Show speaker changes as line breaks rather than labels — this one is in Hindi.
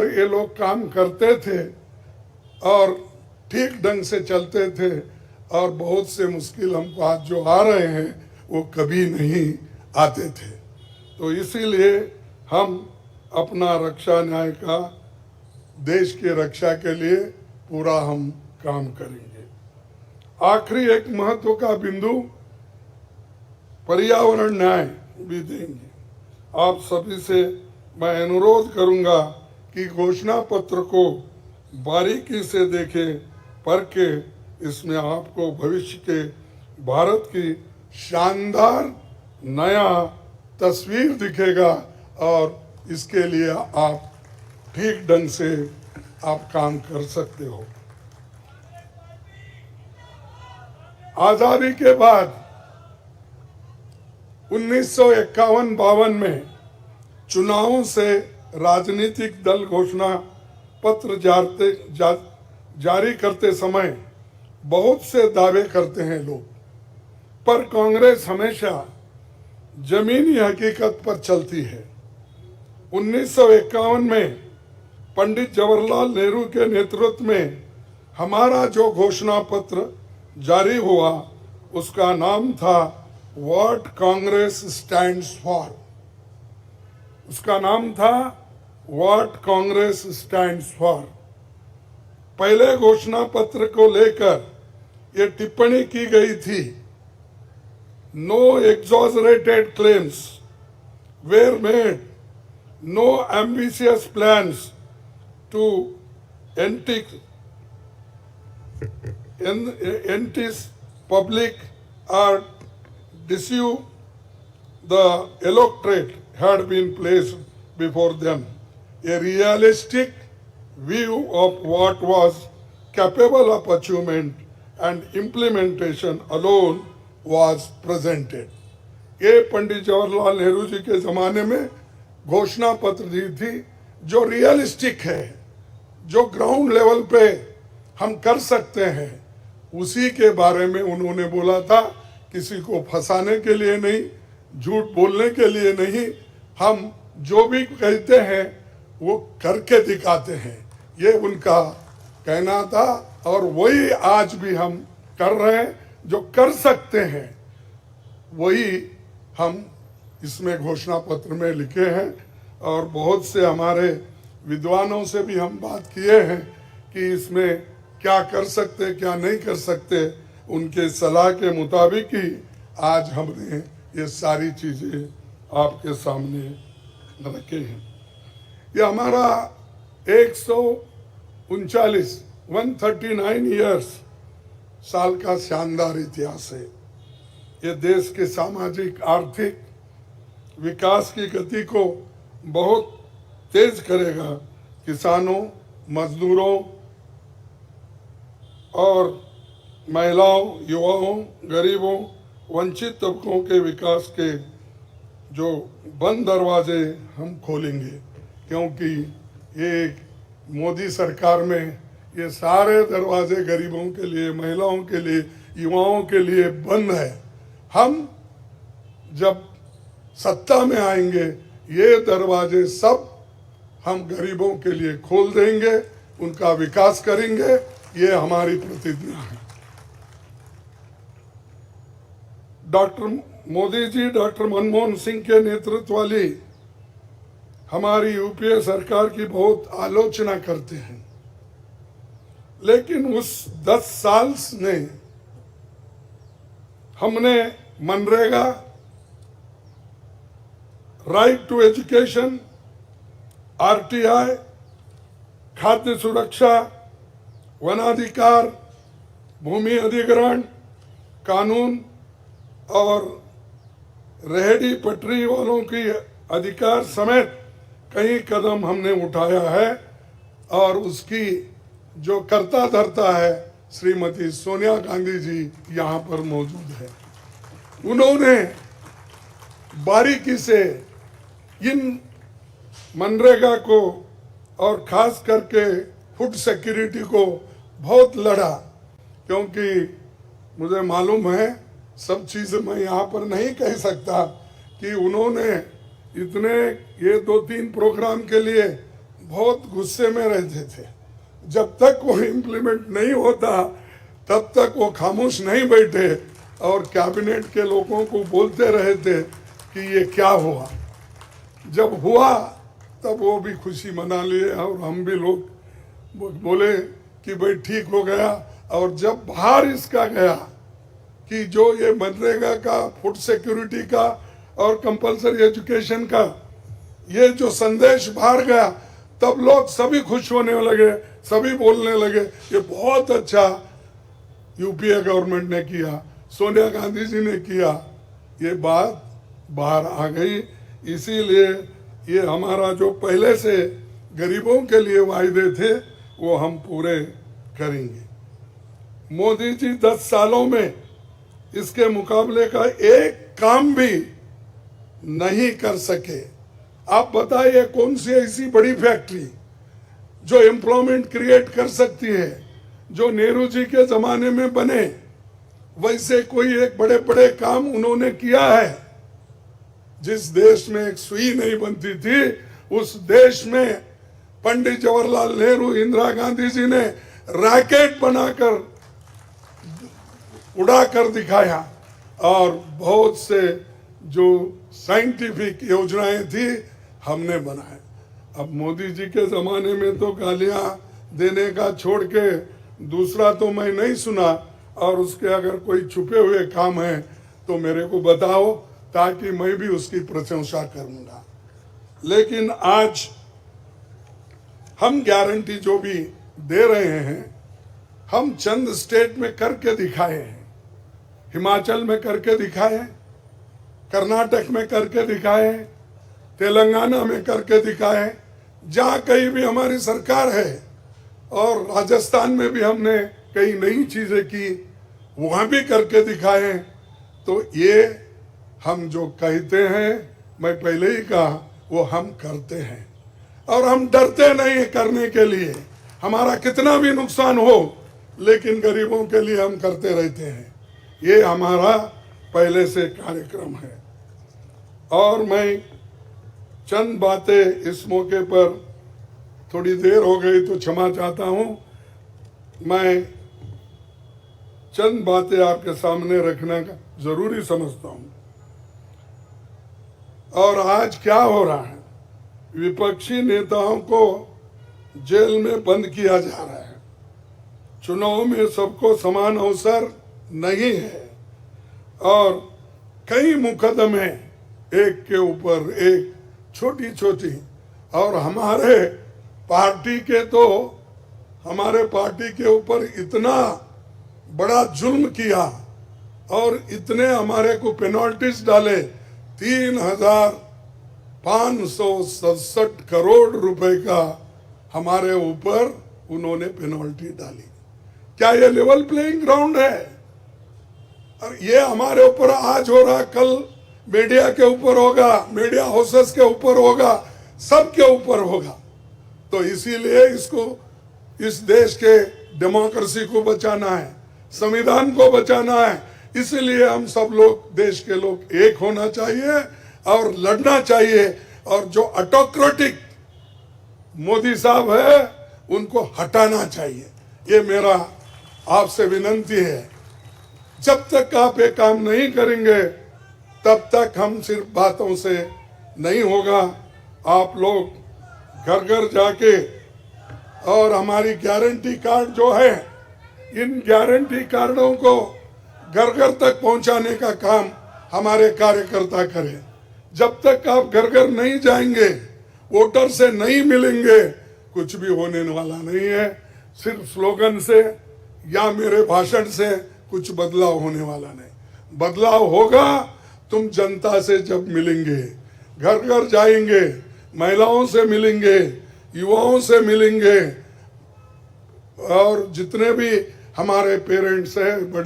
ये लोग काम करते थे और ठीक ढंग से चलते थे, और बहुत से मुश्किल हमको आज जो आ रहे हैं वो कभी नहीं आते थे। तो इसीलिए हम अपना रक्षा न्याय का, देश की रक्षा के लिए पूरा हम काम करेंगे। आखिरी एक महत्व का बिंदु पर्यावरण न्याय भी देंगे। आप सभी से मैं अनुरोध करूंगा कि घोषणा पत्र को बारीकी से देखें, पढ़ के इसमें आपको भविष्य के भारत की शानदार नया तस्वीर दिखेगा, और इसके लिए आप ठीक ढंग से आप काम कर सकते हो। आजादी के बाद 1951-52 में चुनावों से राजनीतिक दल घोषणा पत्र जारी करते समय बहुत से दावे करते हैं लोग, पर कांग्रेस हमेशा जमीनी हकीकत पर चलती है। 1951 में पंडित जवाहरलाल नेहरू के नेतृत्व में हमारा जो घोषणा पत्र जारी हुआ उसका नाम था व्हाट कांग्रेस स्टैंड्स फॉर। उसका नाम था व्हाट कांग्रेस स्टैंड्स फॉर। पहले घोषणा पत्र को लेकर ये टिप्पणी की गई थी, no exaggerated claims were made, no ambitious plans to entice public or deceive the electorate had been placed before them. A realistic view of what was capable of achievement and implementation alone was presented. ये पंडित जवाहरलाल नेहरू जी के जमाने में घोषणा पत्र दी थी जो रियलिस्टिक है, जो ग्राउंड लेवल पे हम कर सकते हैं, उसी के बारे में उन्होंने बोला था। किसी को फंसाने के लिए नहीं, झूठ बोलने के लिए नहीं, हम जो भी कहते हैं वो करके दिखाते हैं, ये उनका कहना था। और वही आज भी हम कर रहे हैं, जो कर सकते हैं वही हम इसमें घोषणा पत्र में लिखे हैं। और बहुत से हमारे विद्वानों से भी हम बात किए हैं कि इसमें क्या कर सकते क्या नहीं कर सकते, उनके सलाह के मुताबिक ही आज हमने ये सारी चीज़ें आपके सामने रखे हैं। ये हमारा 139 ईयर्स साल का शानदार इतिहास है। ये देश के सामाजिक आर्थिक विकास की गति को बहुत तेज करेगा। किसानों, मजदूरों और महिलाओं, युवाओं, गरीबों, वंचित तबकों के विकास के जो बंद दरवाजे हम खोलेंगे, क्योंकि ये मोदी सरकार में ये सारे दरवाजे गरीबों के लिए, महिलाओं के लिए, युवाओं के लिए बंद है। हम जब सत्ता में आएंगे ये दरवाजे सब हम गरीबों के लिए खोल देंगे, उनका विकास करेंगे, ये हमारी प्रतिज्ञा है। डॉक्टर मोदी जी, डॉक्टर मनमोहन सिंह के नेतृत्व वाली हमारी यूपीए सरकार की बहुत आलोचना करते हैं, लेकिन उस 10 साल में हमने MNREGA, right to education, RTI, खाद्य सुरक्षा, वनाधिकार, भूमि अधिग्रहण कानून और रेहड़ी पटरी वालों की अधिकार समेत कई कदम हमने उठाया है। और उसकी जो कर्ता धर्ता है श्रीमती सोनिया गांधी जी यहाँ पर मौजूद है। उन्होंने बारीकी से इन मनरेगा को और खास करके फूड सिक्योरिटी को बहुत लड़ा, क्योंकि मुझे मालूम है सब चीज़ मैं यहाँ पर नहीं कह सकता कि उन्होंने इतने ये 2-3 प्रोग्राम के लिए बहुत गुस्से में रहते थे। जब तक वो इम्प्लीमेंट नहीं होता तब तक वो खामोश नहीं बैठे और कैबिनेट के लोगों को बोलते रहे थे कि ये क्या हुआ। जब हुआ तब वो भी खुशी मना लिए और हम भी लोग बोले कि भाई ठीक हो गया। और जब बाहर इसका गया कि जो ये मनरेगा का, फूड सिक्योरिटी का और कंपलसरी एजुकेशन का ये जो संदेश बाहर गया, तब लोग सभी खुश होने लगे, सभी बोलने लगे ये बहुत अच्छा यूपीए गवर्नमेंट ने किया, सोनिया गांधी जी ने किया। ये बात बाहर आ गई। इसीलिए ये हमारा जो पहले से गरीबों के लिए वायदे थे वो हम पूरे करेंगे। मोदी जी 10 सालों में इसके मुकाबले का एक काम भी नहीं कर सके। आप बताइए कौन सी ऐसी बड़ी फैक्ट्री जो एम्प्लॉयमेंट क्रिएट कर सकती है, जो नेहरू जी के जमाने में बने वैसे कोई एक बड़े बड़े काम उन्होंने किया है। जिस देश में एक सुई नहीं बनती थी उस देश में पंडित जवाहरलाल नेहरू, इंदिरा गांधी जी ने रॉकेट बनाकर उड़ा कर दिखाया और बहुत से जो साइंटिफिक योजनाएं थी हमने बनाए। अब मोदी जी के जमाने में तो गालियां देने का छोड़ के दूसरा तो मैं नहीं सुना, और उसके अगर कोई छुपे हुए काम है तो मेरे को बताओ ताकि मैं भी उसकी प्रशंसा करूंगा। लेकिन आज हम गारंटी जो भी दे रहे हैं हम चंद स्टेट में करके दिखाए हैं। हिमाचल में करके दिखाए, कर्नाटक में करके दिखाए, तेलंगाना में करके दिखाए, जहाँ कहीं भी हमारी सरकार है, और राजस्थान में भी हमने कई नई चीजें की, वहाँ भी करके दिखाए। तो ये हम जो कहते हैं, मैं पहले ही कहा, वो हम करते हैं और हम डरते नहीं करने के लिए। हमारा कितना भी नुकसान हो लेकिन गरीबों के लिए हम करते रहते हैं। ये हमारा पहले से कार्यक्रम है। और मैं चंद बातें इस मौके पर, थोड़ी देर हो गई तो क्षमा चाहता हूं, मैं चंद बातें आपके सामने रखना का जरूरी समझता हूं। और आज क्या हो रहा है, विपक्षी नेताओं को जेल में बंद किया जा रहा है। चुनाव में सबको समान अवसर नहीं है और कई मुकदमे एक के ऊपर एक, छोटी छोटी, और हमारे पार्टी के ऊपर इतना बड़ा जुल्म किया और इतने हमारे को पेनल्टीज डाले। 3,567 करोड़ रुपए का हमारे ऊपर उन्होंने पेनल्टी डाली। क्या ये लेवल प्लेइंग ग्राउंड है? और ये हमारे ऊपर आज हो रहा, कल मीडिया के ऊपर होगा, मीडिया हाउसेस के ऊपर होगा, सबके ऊपर होगा। तो इसीलिए इसको, इस देश के डेमोक्रेसी को बचाना है, संविधान को बचाना है। इसलिए हम सब लोग, देश के लोग एक होना चाहिए और लड़ना चाहिए। और जो ऑटोक्रेटिक मोदी साहब है उनको हटाना चाहिए। ये मेरा आपसे विनती है। जब तक आप ये काम नहीं करेंगे तब तक हम सिर्फ बातों से नहीं होगा। आप लोग घर घर जाके, और हमारी गारंटी कार्ड जो है, इन गारंटी कार्डों को घर घर तक पहुंचाने का काम हमारे कार्यकर्ता करें। जब तक आप घर घर नहीं जाएंगे, वोटर से नहीं मिलेंगे, कुछ भी होने वाला नहीं है। सिर्फ स्लोगन से या मेरे भाषण से कुछ बदलाव होने वाला नहीं। बदलाव होगा तुम जनता से जब मिलेंगे, घर घर जाएंगे, महिलाओं से मिलेंगे, युवाओं से मिलेंगे, और जितने भी हमारे पेरेंट्स हैं, बड़े